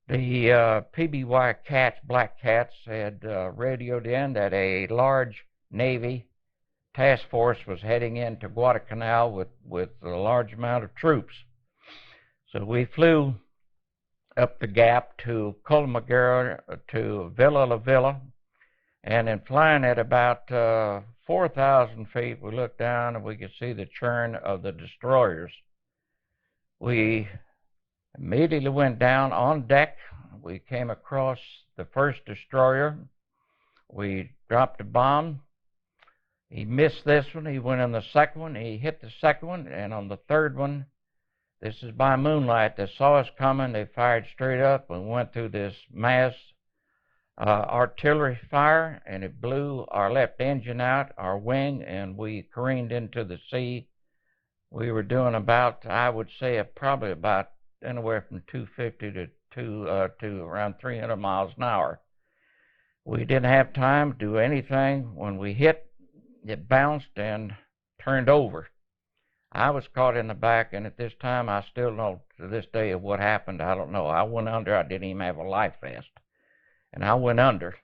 The PBY cats, black cats, had radioed in that a large Navy task force was heading into Guadalcanal with a large amount of troops. So we flew up the gap to Colomagera to Villa La Villa, and in flying at about 4,000 feet, we looked down and we could see the churn of the destroyers. We immediately went down on deck. We came across the first destroyer. We dropped a bomb. He missed this one. He went on the second one. He hit the second one. And on the third one, this is by moonlight, they saw us coming. They fired straight up and went through this mass artillery fire, and it blew our left engine out, our wing, and we careened into the sea. We were doing about, I would say, probably about anywhere from 250 to around 300 miles an hour. We didn't have time to do anything. When we hit, it bounced and turned over. I was caught in the back, and at this time, I still know to this day of what happened. I don't know. I went under. I didn't even have a life vest, and I went under.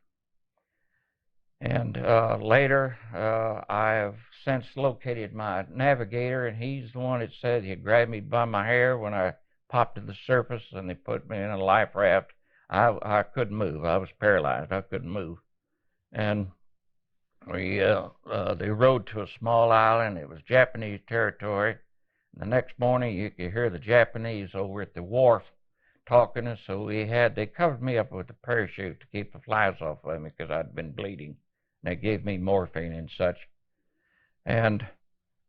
And later, I have since located my navigator, and he's the one that said he grabbed me by my hair when I popped to the surface, and they put me in a life raft. I couldn't move. I was paralyzed. I couldn't move. And they rode to a small island. It was Japanese territory. The next morning, you could hear the Japanese over at the wharf talking, and so they covered me up with a parachute to keep the flies off of me because I'd been bleeding. They gave me morphine and such. And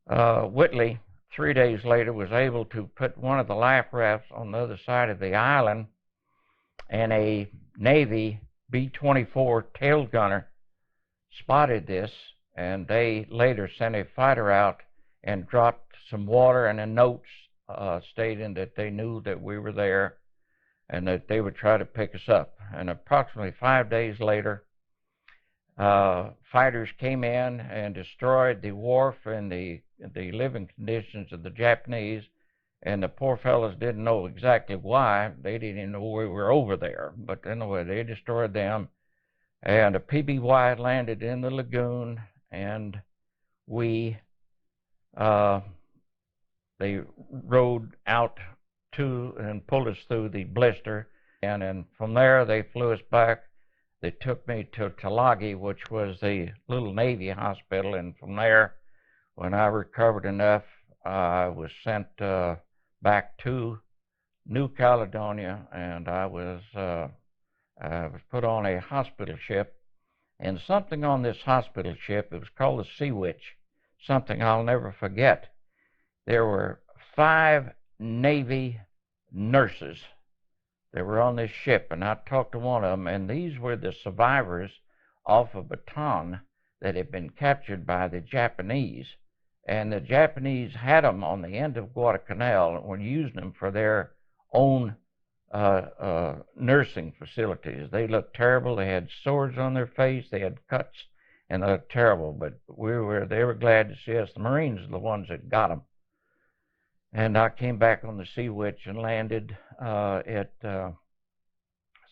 Whitley, 3 days later, was able to put one of the life rafts on the other side of the island, and a Navy B-24 tail gunner spotted this, and they later sent a fighter out and dropped some water and a note stating that they knew that we were there and that they would try to pick us up. And approximately 5 days later, fighters came in and destroyed the wharf and the living conditions of the Japanese, and the poor fellows didn't know exactly why. They didn't even know we were over there, but anyway, they destroyed them. And a PBY landed in the lagoon, and they rowed out to and pulled us through the blister, and from there they flew us back. They took me to Tulagi, which was the little Navy hospital, and from there, when I recovered enough, I was sent back to New Caledonia, and I was put on a hospital ship. And something on this hospital ship, it was called the Sea Witch, something I'll never forget. There were 5 Navy nurses that were on this ship, and I talked to one of them, and these were the survivors off of Bataan that had been captured by the Japanese. And the Japanese had them on the end of Guadalcanal and were using them for their own nursing facilities. They looked terrible. They had sores on their face. They had cuts, and they looked terrible. But they were glad to see us. The Marines are the ones that got them. And I came back on the Sea Witch and landed at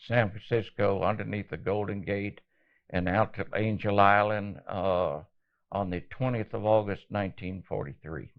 San Francisco underneath the Golden Gate and out to Angel Island on the 20th of August, 1943.